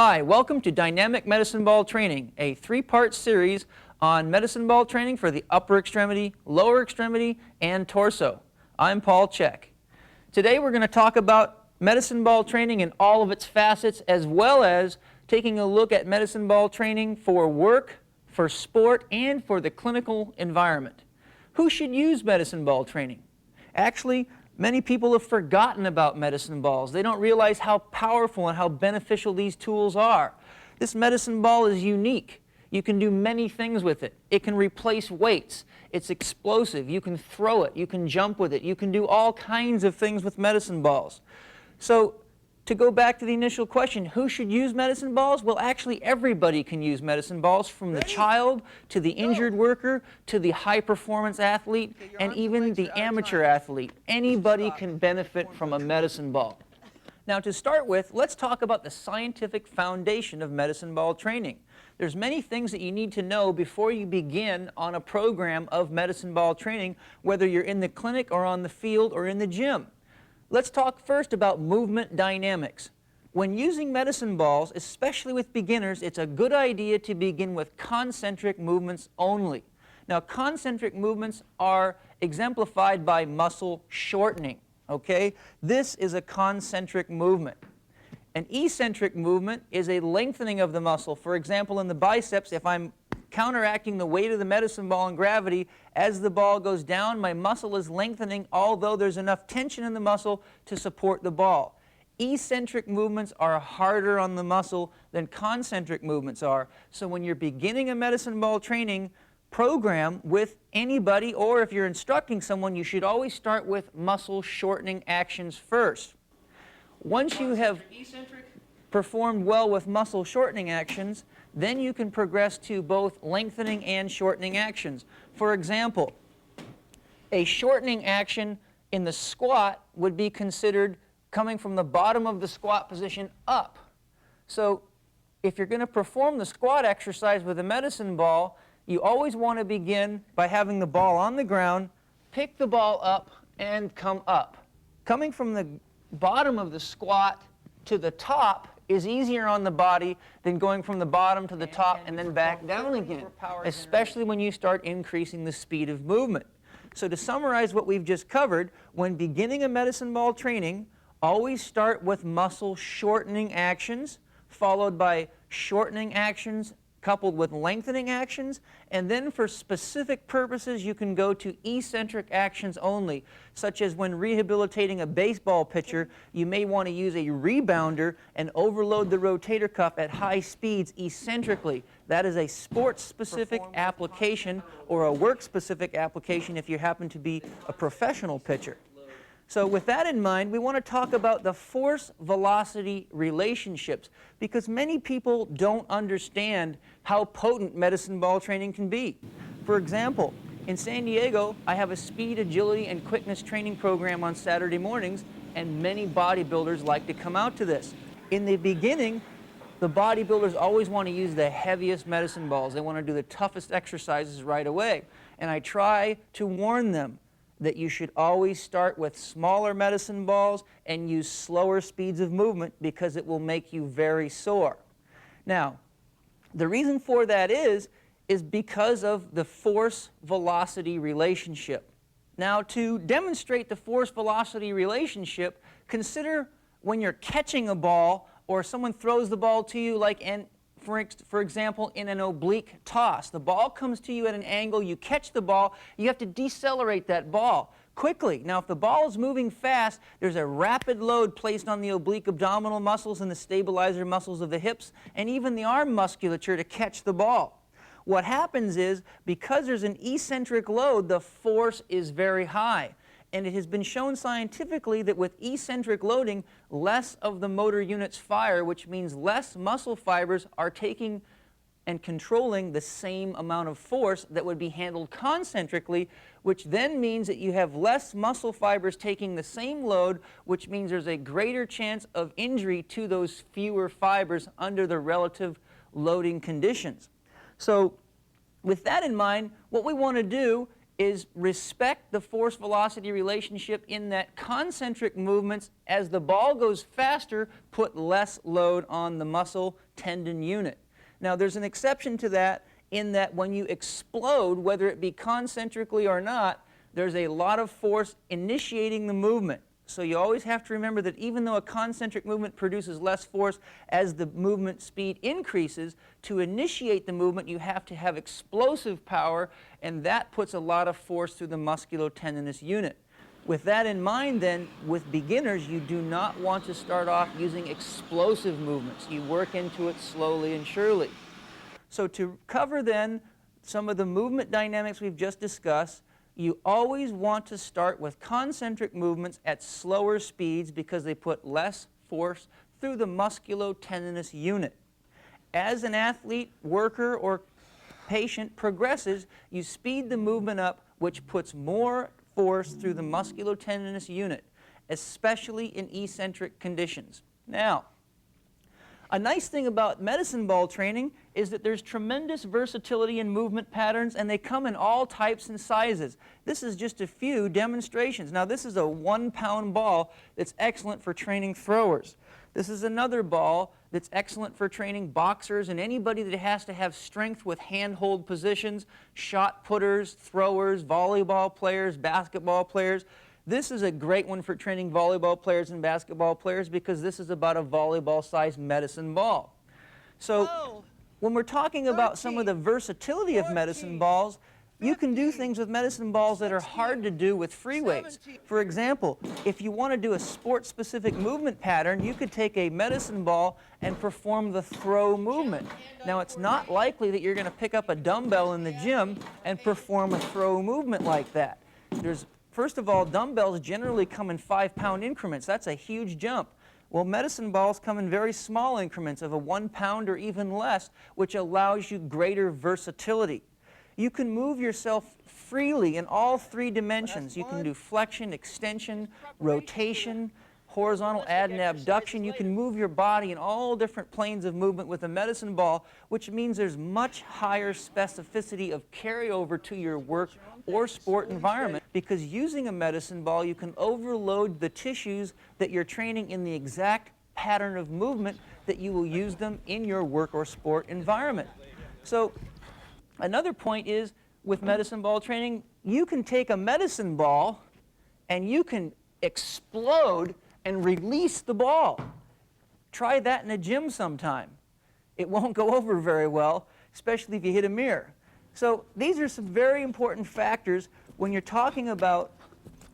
Hi, welcome to Dynamic Medicine Ball Training, a three-part series on medicine ball training for the upper extremity, lower extremity, and torso. I'm Paul Chek. Today we're going to talk about medicine ball training in all of its facets, as well as taking a look at medicine ball training for work, for sport, and for the clinical environment. Who should use medicine ball training? Actually, many people have forgotten about medicine balls. They don't realize how powerful and how beneficial these tools are. This medicine ball is unique. You can do many things with it. It can replace weights. It's explosive. You can throw it. You can jump with it. You can do all kinds of things with medicine balls. So, to go back to the initial question, who should use medicine balls? Well, actually everybody can use medicine balls, from the child to the injured worker to the high-performance athlete and even the amateur athlete. Anybody can benefit from a medicine ball. Now, to start with, let's talk about the scientific foundation of medicine ball training. There's many things that you need to know before you begin on a program of medicine ball training, whether you're in the clinic or on the field or in the gym. Let's talk first about movement dynamics. When using medicine balls, especially with beginners, it's a good idea to begin with concentric movements only. Now, concentric movements are exemplified by muscle shortening, okay? This is a concentric movement. An eccentric movement is a lengthening of the muscle. For example, in the biceps, if I'm counteracting the weight of the medicine ball and gravity, as the ball goes down, my muscle is lengthening, although there's enough tension in the muscle to support the ball. Eccentric movements are harder on the muscle than concentric movements are. So when you're beginning a medicine ball training program with anybody, or if you're instructing someone, you should always start with muscle shortening actions first. Once you have performed well with muscle shortening actions, then you can progress to both lengthening and shortening actions. For example, a shortening action in the squat would be considered coming from the bottom of the squat position up. So if you're going to perform the squat exercise with a medicine ball, you always want to begin by having the ball on the ground, pick the ball up, and come up. Coming from the bottom of the squat to the top is easier on the body than going from the bottom to the top and then back down again, especially when you start increasing the speed of movement. So to summarize what we've just covered, when beginning a medicine ball training, always start with muscle shortening actions, followed by shortening actions coupled with lengthening actions, and then for specific purposes you can go to eccentric actions only, such as when rehabilitating a baseball pitcher, you may want to use a rebounder and overload the rotator cuff at high speeds eccentrically. That is a sports-specific application or a work-specific application if you happen to be a professional pitcher. So with that in mind, we want to talk about the force-velocity relationships, because many people don't understand how potent medicine ball training can be. For example, in San Diego, I have a speed, agility, and quickness training program on Saturday mornings, and many bodybuilders like to come out to this. In the beginning, the bodybuilders always want to use the heaviest medicine balls. They want to do the toughest exercises right away. And I try to warn them that you should always start with smaller medicine balls and use slower speeds of movement, because it will make you very sore. Now, the reason for that is because of the force-velocity relationship. Now, to demonstrate the force-velocity relationship, consider when you're catching a ball or someone throws the ball to you, like for example, in an oblique toss. The ball comes to you at an angle, you catch the ball, you have to decelerate that ball quickly. Now, if the ball is moving fast, there's a rapid load placed on the oblique abdominal muscles and the stabilizer muscles of the hips and even the arm musculature to catch the ball. What happens is, because there's an eccentric load, the force is very high. And it has been shown scientifically that with eccentric loading, less of the motor units fire, which means less muscle fibers are taking and controlling the same amount of force that would be handled concentrically, which then means that you have less muscle fibers taking the same load, which means there's a greater chance of injury to those fewer fibers under the relative loading conditions. So with that in mind, what we want to do is respect the force-velocity relationship in that concentric movements, as the ball goes faster, put less load on the muscle tendon unit. Now, there's an exception to that in that when you explode, whether it be concentrically or not, there's a lot of force initiating the movement. So you always have to remember that even though a concentric movement produces less force as the movement speed increases, to initiate the movement you have to have explosive power, and that puts a lot of force through the musculotendinous unit. With that in mind then, with beginners, you do not want to start off using explosive movements. You work into it slowly and surely. So to cover then some of the movement dynamics we've just discussed, you always want to start with concentric movements at slower speeds because they put less force through the musculotendinous unit. As an athlete, worker, or patient progresses, you speed the movement up, which puts more force through the musculotendinous unit, especially in eccentric conditions. Now, a nice thing about medicine ball training is that there's tremendous versatility in movement patterns, and they come in all types and sizes. This is just a few demonstrations. Now, this is a 1-pound ball that's excellent for training throwers. This is another ball that's excellent for training boxers and anybody that has to have strength with handhold positions, shot putters, throwers, volleyball players, basketball players. This is a great one for training volleyball players and basketball players because this is about a volleyball-sized medicine ball. So when we're talking about some of the versatility of medicine balls, you can do things with medicine balls that are hard to do with free weights. For example, if you want to do a sport-specific movement pattern, you could take a medicine ball and perform the throw movement. Now, it's not likely that you're going to pick up a dumbbell in the gym and perform a throw movement like that. First of all, dumbbells generally come in 5-pound increments. That's a huge jump. Well, medicine balls come in very small increments of a 1 pound or even less, which allows you greater versatility. You can move yourself freely in all 3 dimensions. You can do flexion, extension, rotation, horizontal add and abduction. You can move your body in all different planes of movement with a medicine ball, which means there's much higher specificity of carryover to your work or sport environment, because using a medicine ball, you can overload the tissues that you're training in the exact pattern of movement that you will use them in your work or sport environment. So another point is, with medicine ball training, you can take a medicine ball and you can explode and release the ball. Try that in a gym sometime. It won't go over very well, especially if you hit a mirror. So these are some very important factors when you're talking about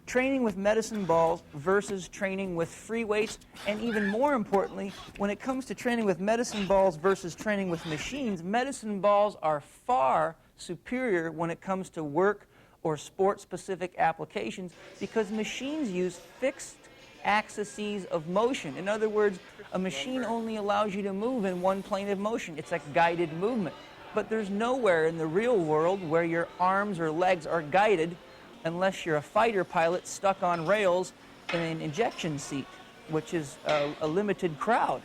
training with medicine balls versus training with free weights, and even more importantly, when it comes to training with medicine balls versus training with machines, medicine balls are far superior when it comes to work or sport-specific applications because machines use fixed axes of motion. In other words, a machine only allows you to move in one plane of motion. It's a guided movement. But there's nowhere in the real world where your arms or legs are guided unless you're a fighter pilot stuck on rails in an ejection seat, which is a limited crowd.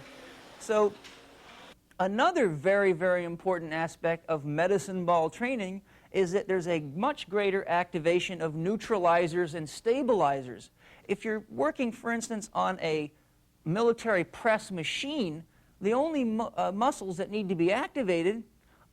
So another very, very important aspect of medicine ball training is that there's a much greater activation of neutralizers and stabilizers. If you're working, for instance, on a military press machine, the only muscles that need to be activated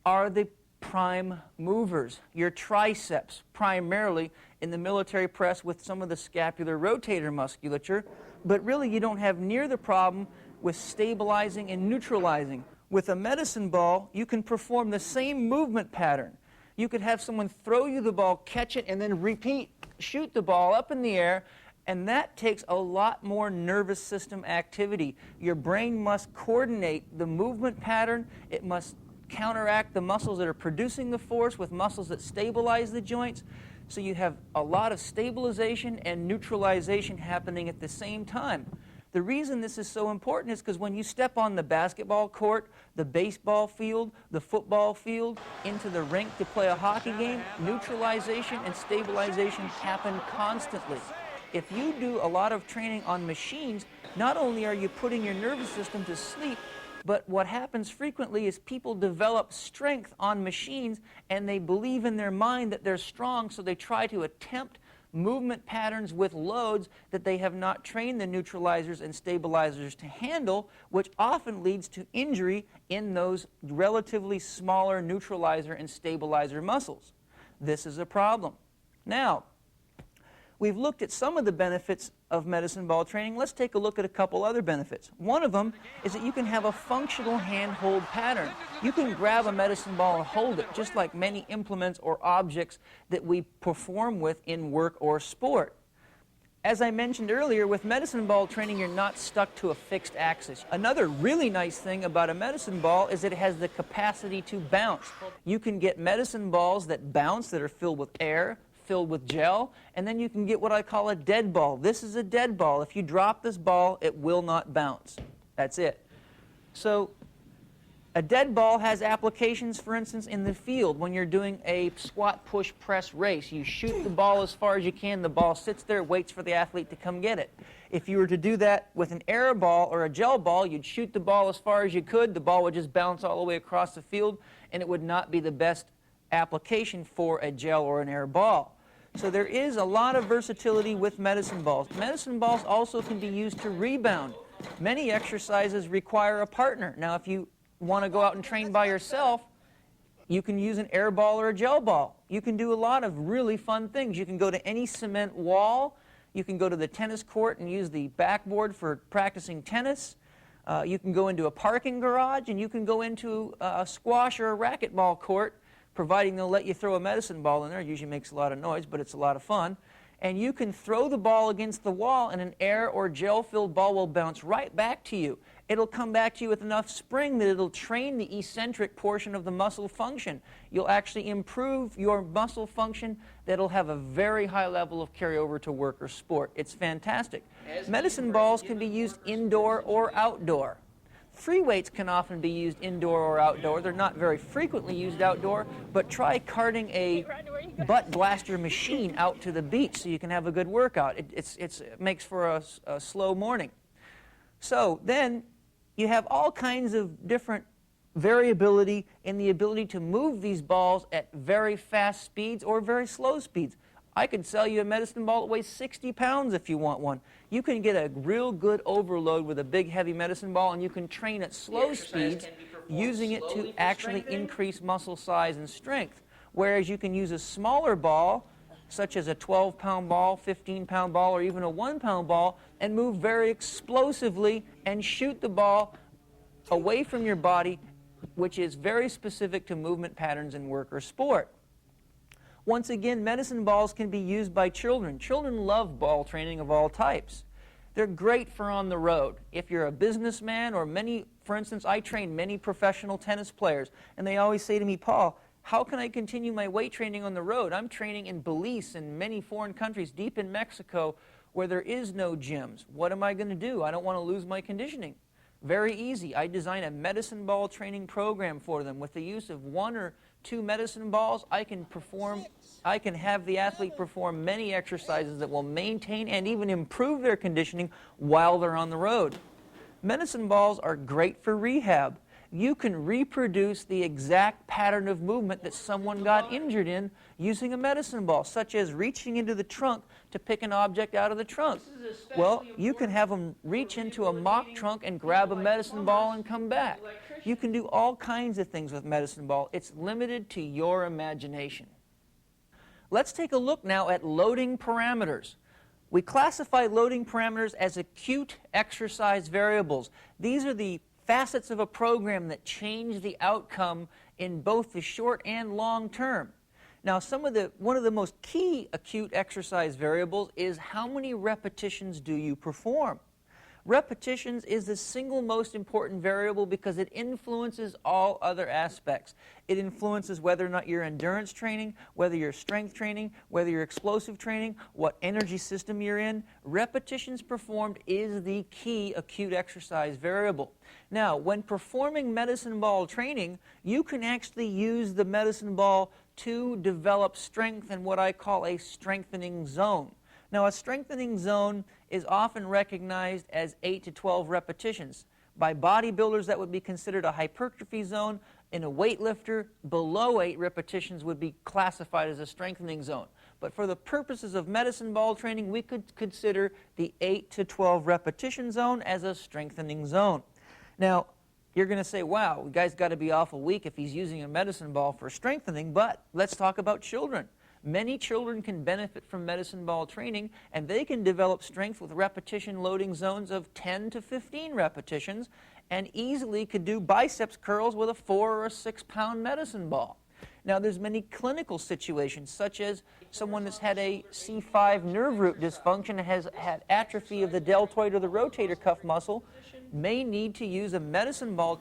are the prime movers, your triceps, primarily in the military press with some of the scapular rotator musculature, but really you don't have near the problem with stabilizing and neutralizing. With a medicine ball, you can perform the same movement pattern. You could have someone throw you the ball, catch it, and then repeat, shoot the ball up in the air, and that takes a lot more nervous system activity. Your brain must coordinate the movement pattern. It must counteract the muscles that are producing the force with muscles that stabilize the joints. So you have a lot of stabilization and neutralization happening at the same time. The reason this is so important is because when you step on the basketball court, the baseball field, the football field, into the rink to play a hockey game, neutralization and stabilization happen constantly. If you do a lot of training on machines, not only are you putting your nervous system to sleep, But what happens frequently is people develop strength on machines and they believe in their mind that they're strong, so they try to attempt movement patterns with loads that they have not trained the neutralizers and stabilizers to handle, which often leads to injury in those relatively smaller neutralizer and stabilizer muscles. This is a problem. Now, we've looked at some of the benefits of medicine ball training. Let's take a look at a couple other benefits. One of them is that you can have a functional hand-hold pattern. You can grab a medicine ball and hold it, just like many implements or objects that we perform with in work or sport. As I mentioned earlier, with medicine ball training, you're not stuck to a fixed axis. Another really nice thing about a medicine ball is that it has the capacity to bounce. You can get medicine balls that bounce, that are filled with air, filled with gel, and then you can get what I call a dead ball. This is a dead ball. If you drop this ball, it will not bounce. That's it. So a dead ball has applications, for instance, in the field. When you're doing a squat, push, press race, you shoot the ball as far as you can. The ball sits there, waits for the athlete to come get it. If you were to do that with an air ball or a gel ball, you'd shoot the ball as far as you could. The ball would just bounce all the way across the field, and it would not be the best application for a gel or an air ball. So there is a lot of versatility with medicine balls. Medicine balls also can be used to rebound. Many exercises require a partner. Now, if you want to go out and train by yourself, you can use an air ball or a gel ball. You can do a lot of really fun things. You can go to any cement wall. You can go to the tennis court and use the backboard for practicing tennis. You can go into a parking garage, and you can go into a squash or a racquetball court, providing they'll let you throw a medicine ball in there. It usually makes a lot of noise, but it's a lot of fun. And you can throw the ball against the wall, and an air or gel-filled ball will bounce right back to you. It'll come back to you with enough spring that it'll train the eccentric portion of the muscle function. You'll actually improve your muscle function that'll have a very high level of carryover to work or sport. It's fantastic. Medicine balls can be used indoor or outdoor. Free weights can often be used indoor or outdoor. They're not very frequently used outdoor, but try carting a butt blaster machine out to the beach so you can have a good workout. It makes for a slow morning. So then you have all kinds of different variability in the ability to move these balls at very fast speeds or very slow speeds. I could sell you a medicine ball that weighs 60 pounds if you want one. You can get a real good overload with a big heavy medicine ball, and you can train at slow speeds using it to actually increase muscle size and strength. Whereas you can use a smaller ball, such as a 12-pound ball, 15-pound ball, or even a 1-pound ball, and move very explosively and shoot the ball away from your body, which is very specific to movement patterns in work or sport. Once again, medicine balls can be used by children. Children love ball training of all types. They're great for on the road. If you're a businessman or for instance, I train many professional tennis players, and they always say to me, Paul, how can I continue my weight training on the road? I'm training in Belize and many foreign countries, deep in Mexico, where there is no gyms. What am I going to do? I don't want to lose my conditioning. Very easy. I design a medicine ball training program for them. With the use of 1 or 2 medicine balls, I can have the athlete perform many exercises that will maintain and even improve their conditioning while they're on the road. Medicine balls are great for rehab. You can reproduce the exact pattern of movement that someone got injured in using a medicine ball, such as reaching into the trunk to pick an object out of the trunk. Well, you can have them reach into a mock trunk and grab a medicine ball and come back. You can do all kinds of things with medicine ball. It's limited to your imagination. Let's take a look now at loading parameters. We classify loading parameters as acute exercise variables. These are the facets of a program that change the outcome in both the short and long term. Now, one of the most key acute exercise variables is how many repetitions do you perform. Repetitions is the single most important variable because it influences all other aspects. It influences whether or not you're endurance training, whether you're strength training, whether you're explosive training, what energy system you're in. Repetitions performed is the key acute exercise variable. Now, when performing medicine ball training, you can actually use the medicine ball to develop strength in what I call a strengthening zone. Now, a strengthening zone is often recognized as 8 to 12 repetitions. By bodybuilders, that would be considered a hypertrophy zone. In a weightlifter, below 8 repetitions would be classified as a strengthening zone. But for the purposes of medicine ball training, we could consider the 8 to 12 repetition zone as a strengthening zone. Now, you're going to say, wow, the guy's got to be awful weak if he's using a medicine ball for strengthening, but let's talk about children. Many children can benefit from medicine ball training, and they can develop strength with repetition loading zones of 10 to 15 repetitions, and easily could do biceps curls with a 4 or a 6 pound medicine ball. Now, there's many clinical situations, such as someone that's had a C5 nerve root dysfunction, has had atrophy of the deltoid or the rotator cuff muscle, may need to use a medicine ball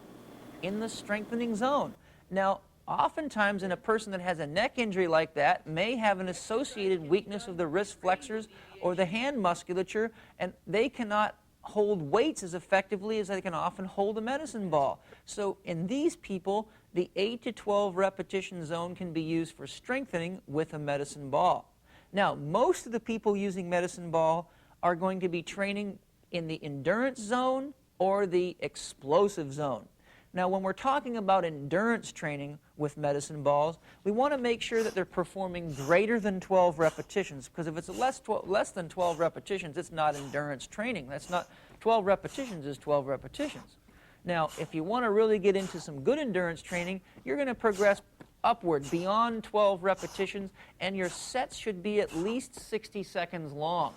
in the strengthening zone. Now, oftentimes in a person that has a neck injury like that may have an associated weakness of the wrist flexors or the hand musculature, and they cannot hold weights as effectively as they can often hold a medicine ball. So in these people, the 8 to 12 repetition zone can be used for strengthening with a medicine ball. Now, most of the people using medicine ball are going to be training in the endurance zone or the explosive zone. Now, when we're talking about endurance training with medicine balls, we want to make sure that they're performing greater than 12 repetitions, because if it's less than 12 repetitions, it's not endurance training. That's not 12 repetitions is 12 repetitions. Now, if you want to really get into some good endurance training, you're going to progress upward beyond 12 repetitions, and your sets should be at least 60 seconds long.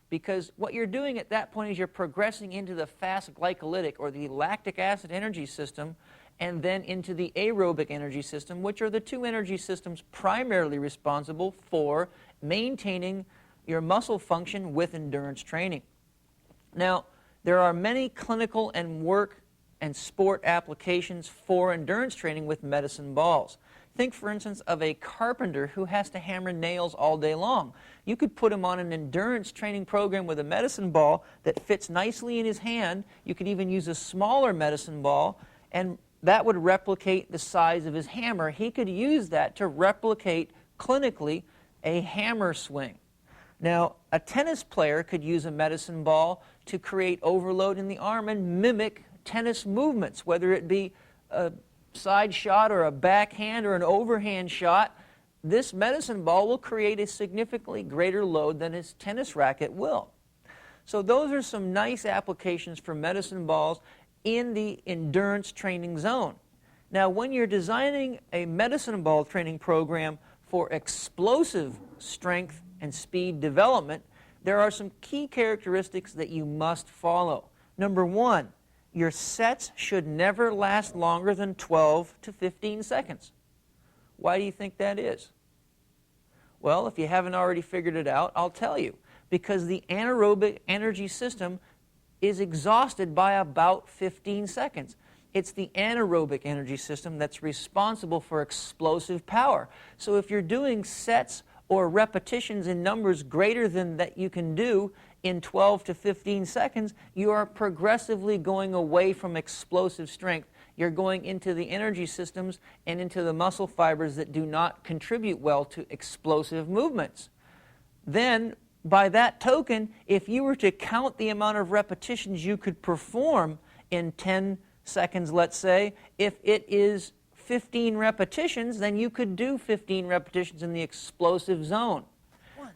Because what you're doing at that point is you're progressing into the fast glycolytic or the lactic acid energy system, and then into the aerobic energy system, which are the two energy systems primarily responsible for maintaining your muscle function with endurance training. Now, there are many clinical and work and sport applications for endurance training with medicine balls. Think, for instance, of a carpenter who has to hammer nails all day long. You could put him on an endurance training program with a medicine ball that fits nicely in his hand. You could even use a smaller medicine ball, and that would replicate the size of his hammer. He could use that to replicate clinically a hammer swing. Now, a tennis player could use a medicine ball to create overload in the arm and mimic tennis movements, whether it be a side shot or a backhand or an overhand shot. This medicine ball will create a significantly greater load than his tennis racket will. So those are some nice applications for medicine balls in the endurance training zone. Now, when you're designing a medicine ball training program for explosive strength and speed development, there are some key characteristics that you must follow. Number one, your sets should never last longer than 12 to 15 seconds. Why do you think that is? Well, if you haven't already figured it out, I'll tell you. Because the anaerobic energy system is exhausted by about 15 seconds. It's the anaerobic energy system that's responsible for explosive power. So if you're doing sets or repetitions in numbers greater than that you can do in 12 to 15 seconds, you are progressively going away from explosive strength. You're going into the energy systems and into the muscle fibers that do not contribute well to explosive movements. Then, by that token, if you were to count the amount of repetitions you could perform in 10 seconds, let's say, if it is 15 repetitions, then you could do 15 repetitions in the explosive zone.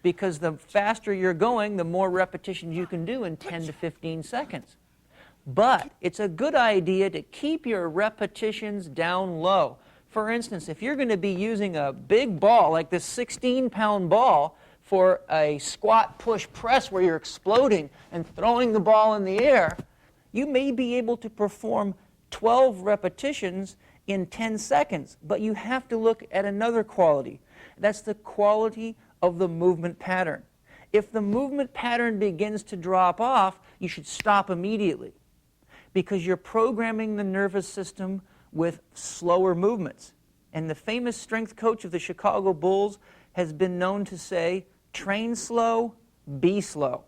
Because the faster you're going, the more repetitions you can do in 10 to 15 seconds. But it's a good idea to keep your repetitions down low. For instance, if you're going to be using a big ball, like this 16-pound ball, for a squat push press where you're exploding and throwing the ball in the air, you may be able to perform 12 repetitions in 10 seconds. But you have to look at another quality. That's the quality of the movement pattern. If the movement pattern begins to drop off, you should stop immediately, because you're programming the nervous system with slower movements. And the famous strength coach of the Chicago Bulls has been known to say, train slow, be slow.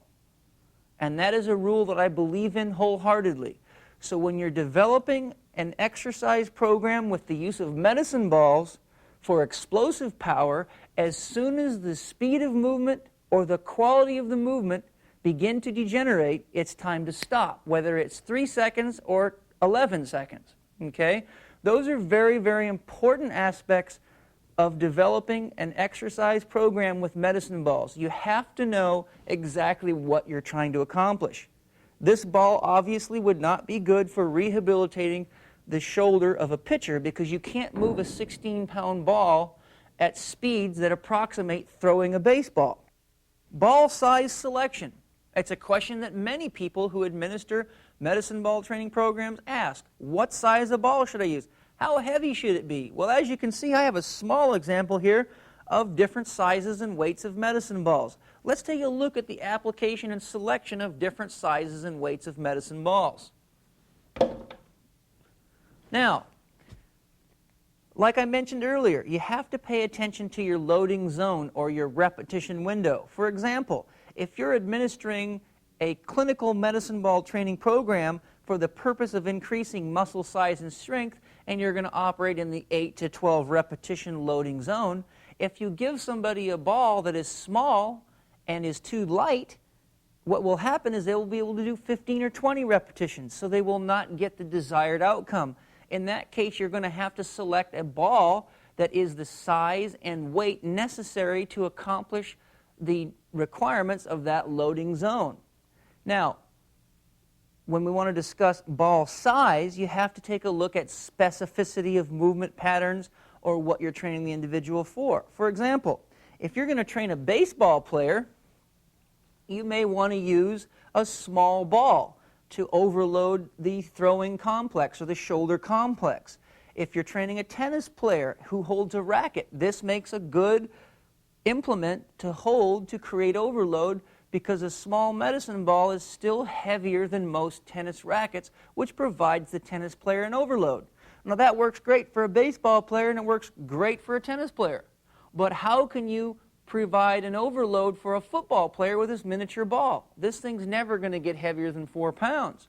And that is a rule that I believe in wholeheartedly. So when you're developing an exercise program with the use of medicine balls for explosive power, as soon as the speed of movement or the quality of the movement begin to degenerate, it's time to stop, whether it's 3 seconds or 11 seconds. Okay? Those are very, very important aspects of developing an exercise program with medicine balls. You have to know exactly what you're trying to accomplish. This ball obviously would not be good for rehabilitating the shoulder of a pitcher because you can't move a 16-pound ball at speeds that approximate throwing a baseball. Ball size selection. It's a question that many people who administer medicine ball training programs ask. What size of ball should I use? How heavy should it be? Well, as you can see, I have a small example here of different sizes and weights of medicine balls. Let's take a look at the application and selection of different sizes and weights of medicine balls. Now, like I mentioned earlier, you have to pay attention to your loading zone or your repetition window. For example, if you're administering a clinical medicine ball training program for the purpose of increasing muscle size and strength, and you're going to operate in the 8 to 12 repetition loading zone, if you give somebody a ball that is small and is too light, what will happen is they will be able to do 15 or 20 repetitions, so they will not get the desired outcome. In that case, you're going to have to select a ball that is the size and weight necessary to accomplish the requirements of that loading zone. Now, when we want to discuss ball size, you have to take a look at specificity of movement patterns or what you're training the individual for. For example, if you're going to train a baseball player, you may want to use a small ball to overload the throwing complex or the shoulder complex. If you're training a tennis player who holds a racket, this makes a good implement to hold to create overload because a small medicine ball is still heavier than most tennis rackets, which provides the tennis player an overload. Now that works great for a baseball player and it works great for a tennis player. But how can you provide an overload for a football player with this miniature ball? This thing's never going to get heavier than 4 pounds.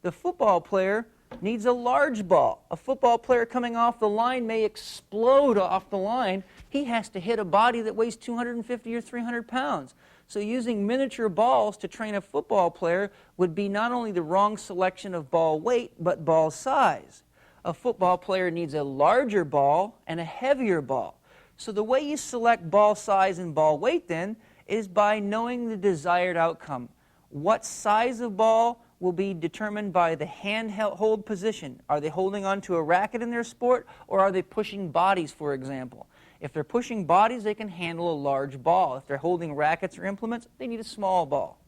The football player needs a large ball. A football player coming off the line may explode off the line. He has to hit a body that weighs 250 or 300 pounds. So using miniature balls to train a football player would be not only the wrong selection of ball weight, but ball size. A football player needs a larger ball and a heavier ball. So the way you select ball size and ball weight then is by knowing the desired outcome. What size of ball will be determined by the hand-hold position. Are they holding onto a racket in their sport, or are they pushing bodies, for example? If they're pushing bodies, they can handle a large ball. If they're holding rackets or implements, they need a small ball.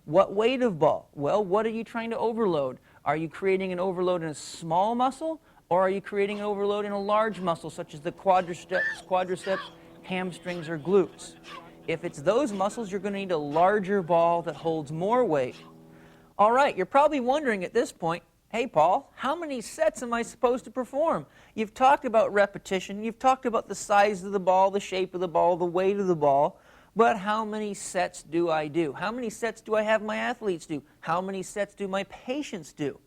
What weight of ball? Well, what are you trying to overload? Are you creating an overload in a small muscle, or are you creating an overload in a large muscle, such as the quadriceps, hamstrings, or glutes? If it's those muscles, you're going to need a larger ball that holds more weight. All right, you're probably wondering at this point, hey, Paul, how many sets am I supposed to perform? You've talked about repetition. You've talked about the size of the ball, the shape of the ball, the weight of the ball. But how many sets do I do? How many sets do I have my athletes do? How many sets do my patients do?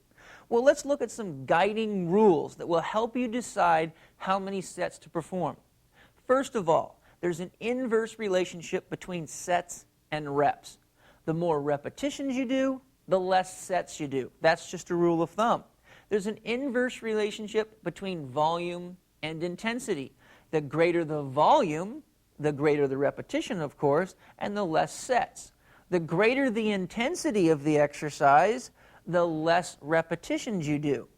Well, let's look at some guiding rules that will help you decide how many sets to perform. First of all, there's an inverse relationship between sets and reps. The more repetitions you do, the less sets you do. That's just a rule of thumb. There's an inverse relationship between volume and intensity. The greater the volume, the greater the repetition, of course, and the less sets. The greater the intensity of the exercise, the less repetitions you do.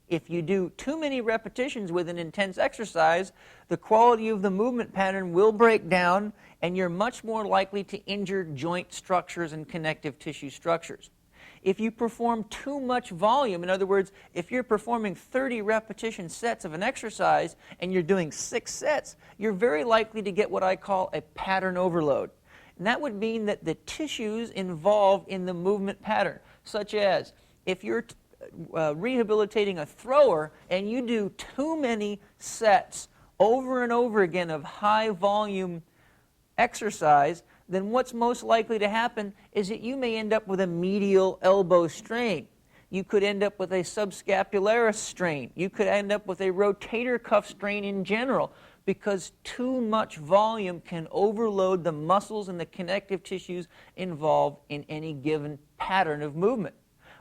If you do too many repetitions with an intense exercise, the quality of the movement pattern will break down, and you're much more likely to injure joint structures and connective tissue structures. If you perform too much volume, in other words, if you're performing 30 repetition sets of an exercise and you're doing 6 sets, you're very likely to get what I call a pattern overload. And that would mean that the tissues involved in the movement pattern, such as if you're rehabilitating a thrower and you do too many sets over and over again of high volume exercise, then what's most likely to happen is that you may end up with a medial elbow strain. You could end up with a subscapularis strain. You could end up with a rotator cuff strain in general because too much volume can overload the muscles and the connective tissues involved in any given pattern of movement.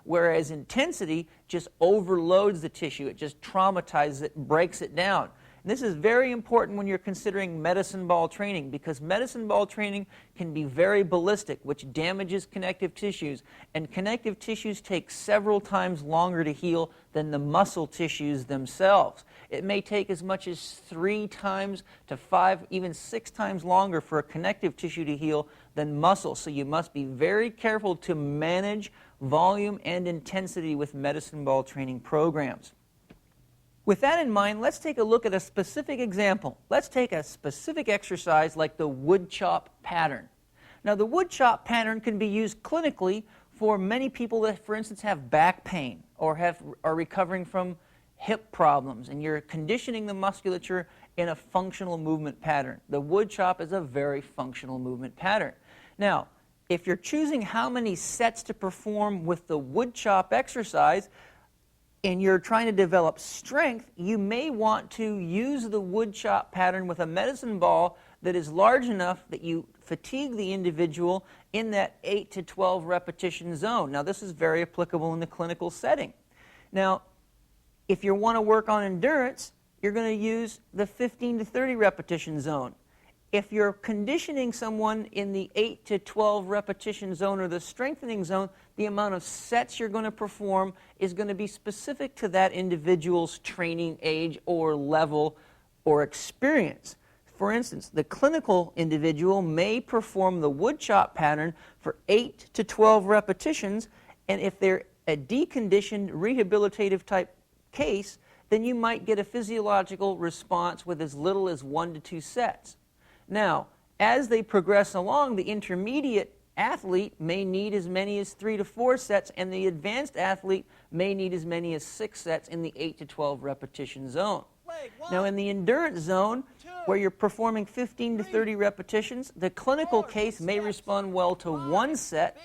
Whereas intensity just overloads the tissue. It just traumatizes it, breaks it down. And this is very important when you're considering medicine ball training, because medicine ball training can be very ballistic, which damages connective tissues. And connective tissues take several times longer to heal than the muscle tissues themselves. It may take as much as 3 times to 5, even 6 times longer for a connective tissue to heal than muscle. So you must be very careful to manage volume and intensity with medicine ball training programs. With that in mind, let's take a look at a specific example. Let's take a specific exercise like the wood chop pattern. Now, the wood chop pattern can be used clinically for many people that, for instance, have back pain or are recovering from hip problems, and you're conditioning the musculature in a functional movement pattern. The wood chop is a very functional movement pattern. Now, if you're choosing how many sets to perform with the wood chop exercise, and you're trying to develop strength, you may want to use the wood chop pattern with a medicine ball that is large enough that you fatigue the individual in that 8 to 12 repetition zone. Now, this is very applicable in the clinical setting. Now, if you want to work on endurance, you're going to use the 15 to 30 repetition zone. If you're conditioning someone in the 8 to 12 repetition zone or the strengthening zone, the amount of sets you're going to perform is going to be specific to that individual's training age or level or experience. For instance, the clinical individual may perform the wood chop pattern for 8 to 12 repetitions, and if they're a deconditioned rehabilitative type case, then you might get a physiological response with as little as 1 to 2 sets. Now, as they progress along, the intermediate athlete may need as many as 3 to 4 sets, and the advanced athlete may need as many as 6 sets in the 8 to 12 repetition zone. Now, in the endurance zone, where you're performing 15 to 30 repetitions, the clinical case may respond well to 1 set,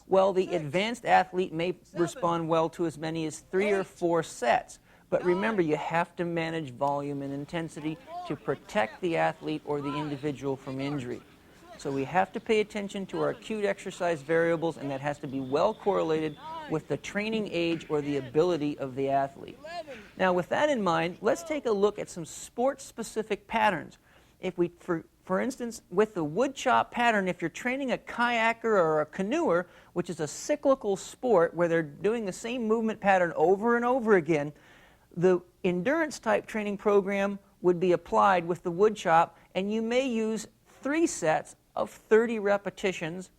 while the advanced athlete may respond well to as many as 3 or 4 sets. But remember, you have to manage volume and intensity to protect the athlete or the individual from injury. So we have to pay attention to our acute exercise variables, and that has to be well correlated with the training age or the ability of the athlete. Now, with that in mind, let's take a look at some sport-specific patterns. If we, for instance, with the wood chop pattern, if you're training a kayaker or a canoer, which is a cyclical sport where they're doing the same movement pattern over and over again, the endurance type training program would be applied with the wood chop, and you may use 3 sets of 30 repetitions,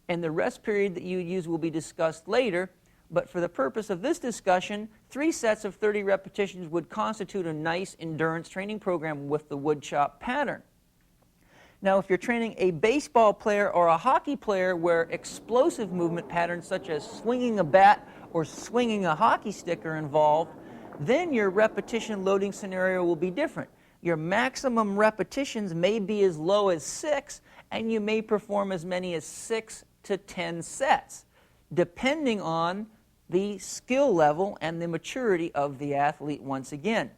and the rest period that you use will be discussed later. But for the purpose of this discussion, 3 sets of 30 repetitions would constitute a nice endurance training program with the wood chop pattern. Now, if you're training a baseball player or a hockey player where explosive movement patterns such as swinging a bat or swinging a hockey stick are involved, then your repetition loading scenario will be different. Your maximum repetitions may be as low as 6, and you may perform as many as 6 to 10 sets, depending on the skill level and the maturity of the athlete once again.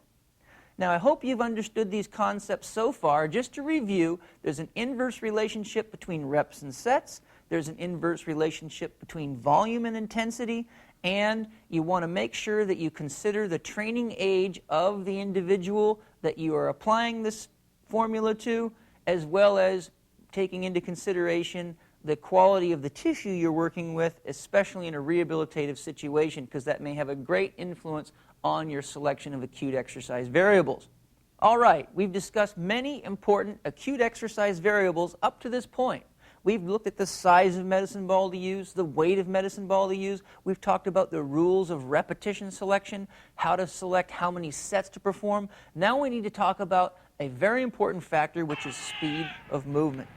Now, I hope you've understood these concepts so far. Just to review, there's an inverse relationship between reps and sets. There's an inverse relationship between volume and intensity. And you want to make sure that you consider the training age of the individual that you are applying this formula to, as well as taking into consideration the quality of the tissue you're working with, especially in a rehabilitative situation, because that may have a great influence on your selection of acute exercise variables. All right, we've discussed many important acute exercise variables up to this point. We've looked at the size of medicine ball to use, the weight of medicine ball to use. We've talked about the rules of repetition selection, how to select how many sets to perform. Now we need to talk about a very important factor, which is speed of movement.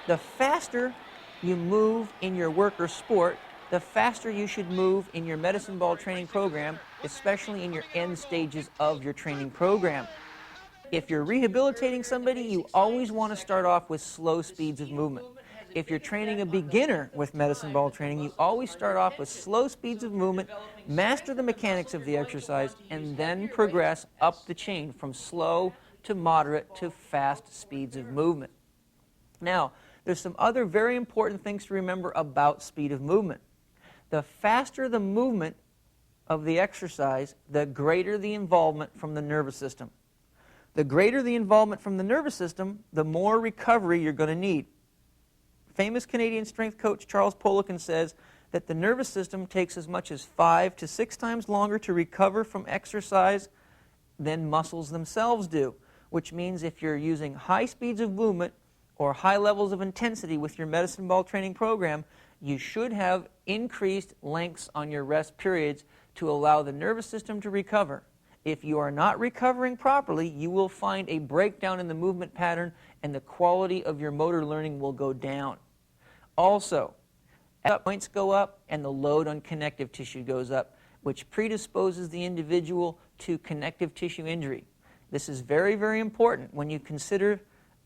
The faster you move in your work or sport, the faster you should move in your medicine ball training program, especially in your end stages of your training program. If you're rehabilitating somebody, you always want to start off with slow speeds of movement. If you're training a beginner with medicine ball training, you always start off with slow speeds of movement, master the mechanics of the exercise, and then progress up the chain from slow to moderate to fast speeds of movement. Now, there's some other very important things to remember about speed of movement. The faster the movement of the exercise, the greater the involvement from the nervous system. The greater the involvement from the nervous system, the more recovery you're going to need. Famous Canadian strength coach Charles Poliquin says that the nervous system takes as much as 5 to 6 times longer to recover from exercise than muscles themselves do, which means if you're using high speeds of movement or high levels of intensity with your medicine ball training program, you should have increased lengths on your rest periods to allow the nervous system to recover. If you are not recovering properly, you will find a breakdown in the movement pattern and the quality of your motor learning will go down. Also, as points go up and the load on connective tissue goes up, which predisposes the individual to connective tissue injury. This is very, very important when you consider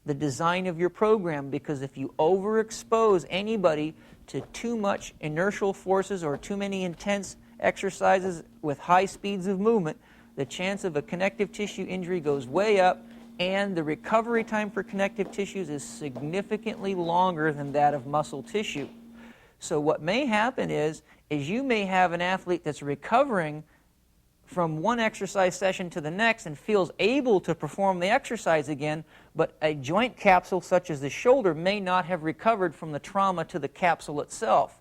the design of your program, because if you overexpose anybody to too much inertial forces or too many intense exercises with high speeds of movement, the chance of a connective tissue injury goes way up, and the recovery time for connective tissues is significantly longer than that of muscle tissue. So what may happen is you may have an athlete that's recovering from one exercise session to the next and feels able to perform the exercise again, but a joint capsule such as the shoulder may not have recovered from the trauma to the capsule itself.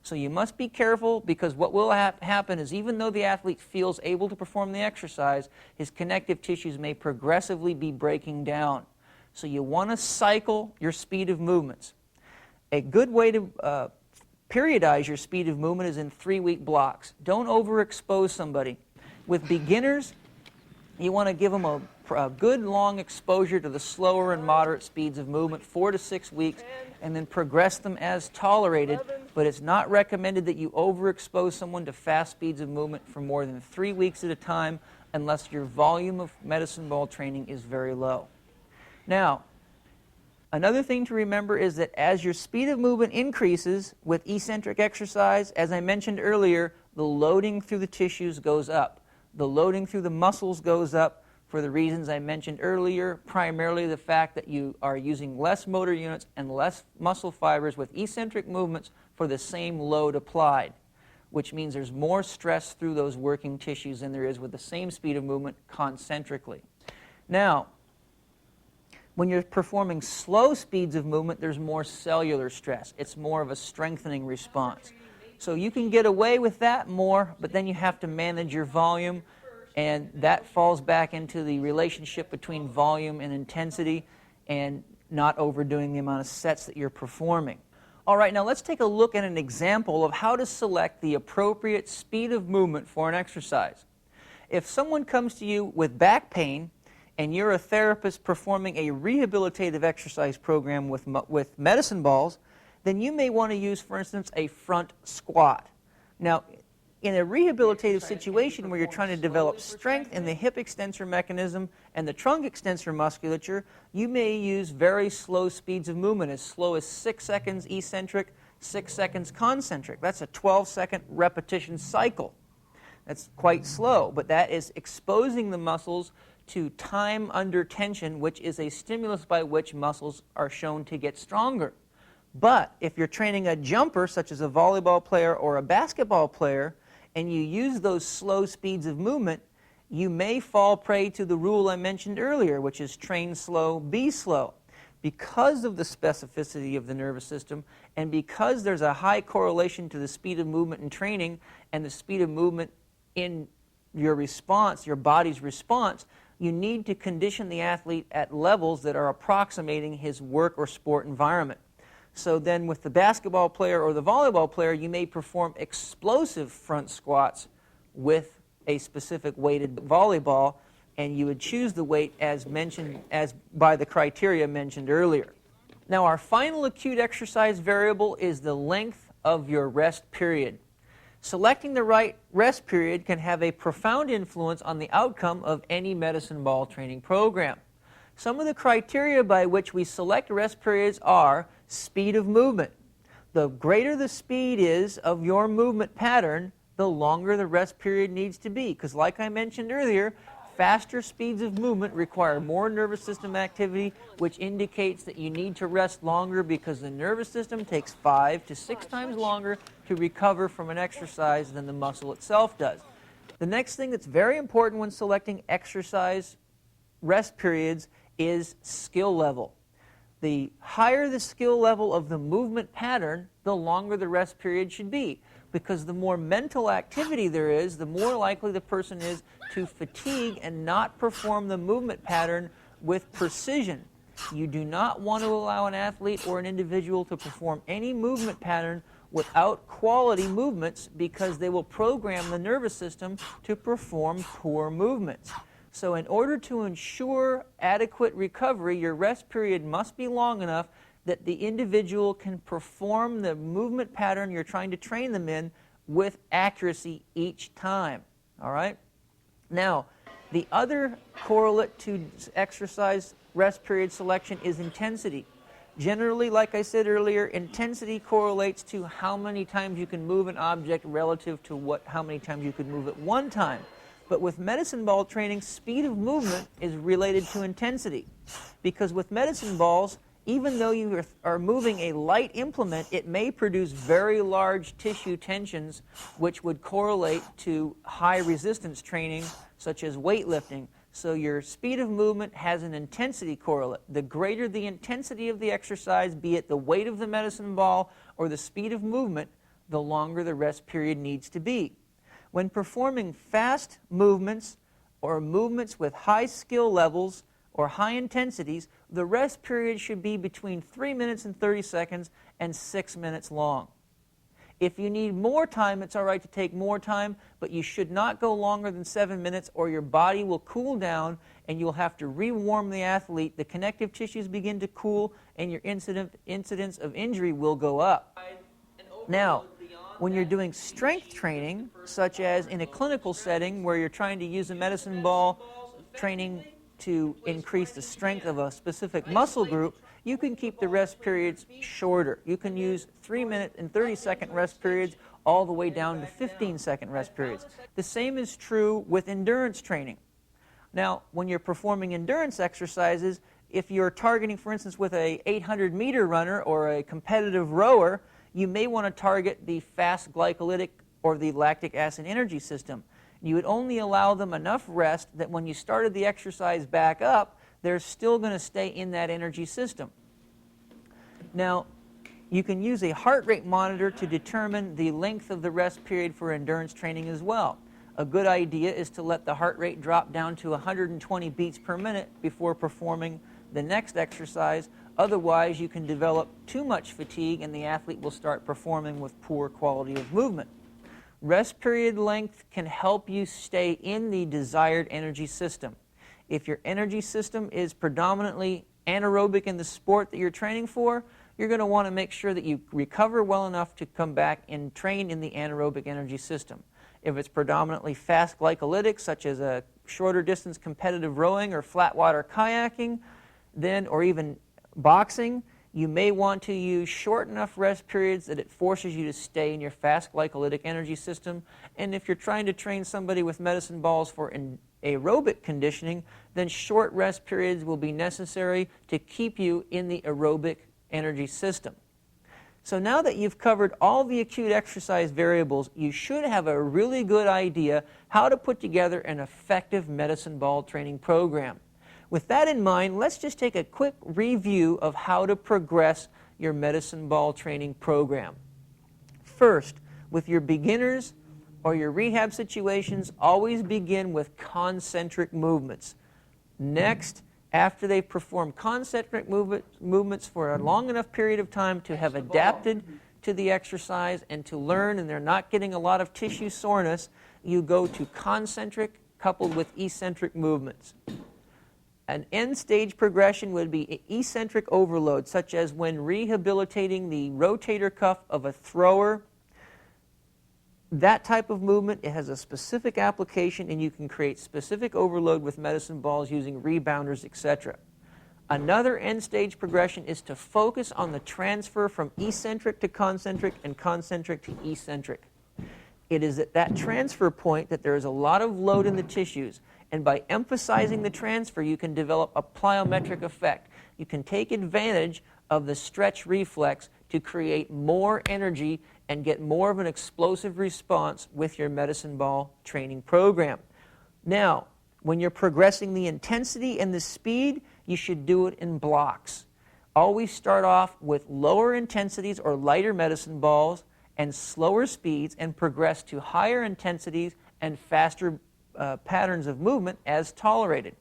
So you must be careful, because what will happen is even though the athlete feels able to perform the exercise, his connective tissues may progressively be breaking down. So you want to cycle your speed of movements. A good way to periodize your speed of movement is in 3-week blocks. Don't overexpose somebody. With beginners, you want to give them a good long exposure to the slower and moderate speeds of movement, 4 to 6 weeks, and then progress them as tolerated. But it's not recommended that you overexpose someone to fast speeds of movement for more than 3 weeks at a time unless your volume of medicine ball training is very low. Now, another thing to remember is that as your speed of movement increases with eccentric exercise, as I mentioned earlier, the loading through the tissues goes up. The loading through the muscles goes up for the reasons I mentioned earlier, primarily the fact that you are using less motor units and less muscle fibers with eccentric movements for the same load applied, which means there's more stress through those working tissues than there is with the same speed of movement concentrically. Now, when you're performing slow speeds of movement, there's more cellular stress. It's more of a strengthening response. So you can get away with that more, but then you have to manage your volume, and that falls back into the relationship between volume and intensity and not overdoing the amount of sets that you're performing. All right, now let's take a look at an example of how to select the appropriate speed of movement for an exercise. If someone comes to you with back pain and you're a therapist performing a rehabilitative exercise program with medicine balls, then you may want to use, for instance, a front squat. Now, in a rehabilitative situation where you're trying to develop strength in the hip extensor mechanism and the trunk extensor musculature, you may use very slow speeds of movement, as slow as 6 seconds eccentric, 6 seconds concentric. That's a 12-second repetition cycle. That's quite slow, but that is exposing the muscles to time under tension, which is a stimulus by which muscles are shown to get stronger. But if you're training a jumper, such as a volleyball player or a basketball player, and you use those slow speeds of movement, you may fall prey to the rule I mentioned earlier, which is train slow, be slow. Because of the specificity of the nervous system, and because there's a high correlation to the speed of movement in training and the speed of movement in your response, your body's response, you need to condition the athlete at levels that are approximating his work or sport environment. So then with the basketball player or the volleyball player, you may perform explosive front squats with a specific weighted volleyball, and you would choose the weight as mentioned, as by the criteria mentioned earlier. Now, our final acute exercise variable is the length of your rest period. Selecting the right rest period can have a profound influence on the outcome of any medicine ball training program. Some of the criteria by which we select rest periods are speed of movement. The greater the speed is of your movement pattern, the longer the rest period needs to be. Because like I mentioned earlier, Faster speeds of movement require more nervous system activity, which indicates that you need to rest longer because the nervous system takes 5 to 6 times longer to recover from an exercise than the muscle itself does. The next thing that's very important when selecting exercise rest periods is skill level. The higher the skill level of the movement pattern, the longer the rest period should be, because the more mental activity there is, the more likely the person is to fatigue and not perform the movement pattern with precision. You do not want to allow an athlete or an individual to perform any movement pattern without quality movements, because they will program the nervous system to perform poor movements. So in order to ensure adequate recovery, your rest period must be long enough that the individual can perform the movement pattern you're trying to train them in with accuracy each time. All right? Now, the other correlate to exercise rest period selection is intensity. Generally, like I said earlier, intensity correlates to how many times you can move an object relative to how many times you could move it one time. But with medicine ball training, speed of movement is related to intensity. Because with medicine balls, even though you are moving a light implement, it may produce very large tissue tensions, which would correlate to high resistance training, such as weightlifting. So your speed of movement has an intensity correlate. The greater the intensity of the exercise, be it the weight of the medicine ball or the speed of movement, the longer the rest period needs to be. When performing fast movements or movements with high skill levels or high intensities, the rest period should be between 3 minutes and 30 seconds and 6 minutes long. If you need more time, it's all right to take more time, but you should not go longer than 7 minutes, or your body will cool down and you'll have to rewarm the athlete. The connective tissues begin to cool and your incidence of injury will go up. Now, when you're doing strength training, such as in a clinical setting where you're trying to use a medicine ball training to increase the strength of a specific muscle group, you can keep the rest periods shorter. You can use 3-minute and 30-second rest periods all the way down to 15-second rest periods. The same is true with endurance training. Now, when you're performing endurance exercises, if you're targeting, for instance, with a 800-meter runner or a competitive rower, you may want to target the fast glycolytic or the lactic acid energy system. You would only allow them enough rest that when you started the exercise back up, they're still going to stay in that energy system. Now, you can use a heart rate monitor to determine the length of the rest period for endurance training as well. A good idea is to let the heart rate drop down to 120 beats per minute before performing the next exercise. Otherwise, you can develop too much fatigue and the athlete will start performing with poor quality of movement. Rest period length can help you stay in the desired energy system. If your energy system is predominantly anaerobic in the sport that you're training for, you're going to want to make sure that you recover well enough to come back and train in the anaerobic energy system. If it's predominantly fast glycolytic, such as a shorter distance competitive rowing or flat water kayaking, or even boxing, you may want to use short enough rest periods that it forces you to stay in your fast glycolytic energy system. And if you're trying to train somebody with medicine balls for aerobic conditioning, then short rest periods will be necessary to keep you in the aerobic energy system. So now that you've covered all the acute exercise variables, you should have a really good idea how to put together an effective medicine ball training program. With that in mind, let's just take a quick review of how to progress your medicine ball training program. First, with your beginners or your rehab situations, always begin with concentric movements. Next, after they perform concentric movements for a long enough period of time to have adapted to the exercise and to learn, and they're not getting a lot of tissue soreness, you go to concentric coupled with eccentric movements. An end-stage progression would be eccentric overload, such as when rehabilitating the rotator cuff of a thrower. That type of movement, it has a specific application, and you can create specific overload with medicine balls using rebounders, etc. Another end-stage progression is to focus on the transfer from eccentric to concentric and concentric to eccentric. It is at that transfer point that there is a lot of load in the tissues, And by emphasizing the transfer, you can develop a plyometric effect. You can take advantage of the stretch reflex to create more energy and get more of an explosive response with your medicine ball training program. Now, when you're progressing the intensity and the speed, you should do it in blocks. Always start off with lower intensities or lighter medicine balls and slower speeds, and progress to higher intensities and faster patterns of movement as tolerated.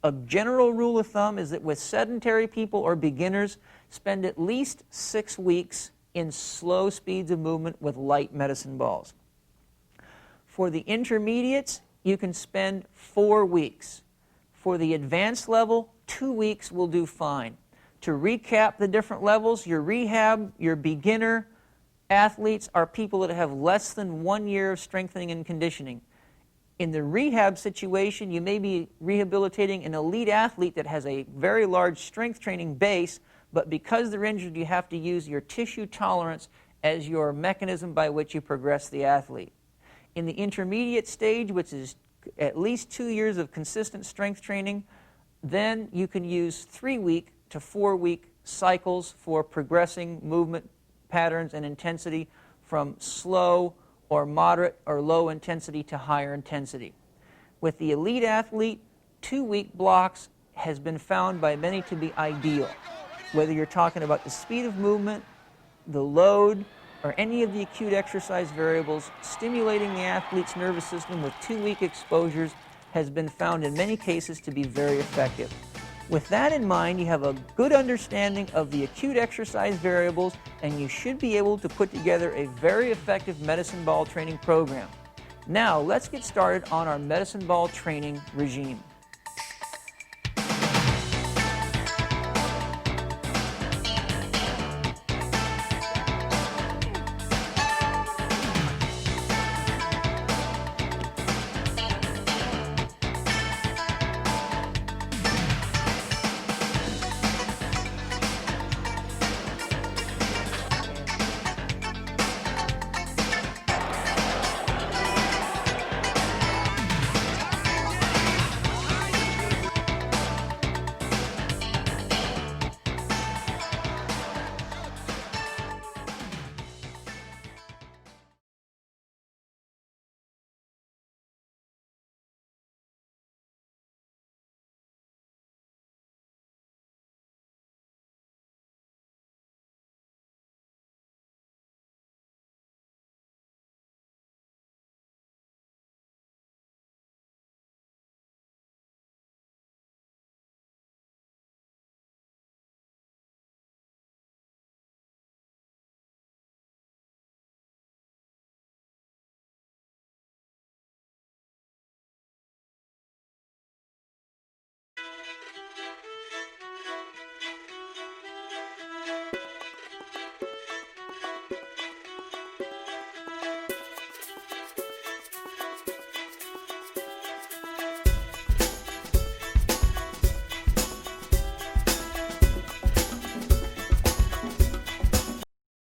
A general rule of thumb is that with sedentary people or beginners, spend at least 6 weeks in slow speeds of movement with light medicine balls. For the intermediates, you can spend 4 weeks. For the advanced level, 2 weeks will do fine. To recap the different levels, your rehab, your beginner athletes are people that have less than 1 year of strengthening and conditioning. In the rehab situation, you may be rehabilitating an elite athlete that has a very large strength training base, but because they're injured, you have to use your tissue tolerance as your mechanism by which you progress the athlete. In the intermediate stage, which is at least 2 years of consistent strength training, then you can use 3-week to 4-week cycles for progressing movement patterns and intensity from slow or moderate or low intensity to higher intensity. With the elite athlete, 2-week blocks has been found by many to be ideal. Whether you're talking about the speed of movement, the load, or any of the acute exercise variables, stimulating the athlete's nervous system with 2-week exposures has been found in many cases to be very effective. With that in mind, you have a good understanding of the acute exercise variables, and you should be able to put together a very effective medicine ball training program. Now, let's get started on our medicine ball training regime.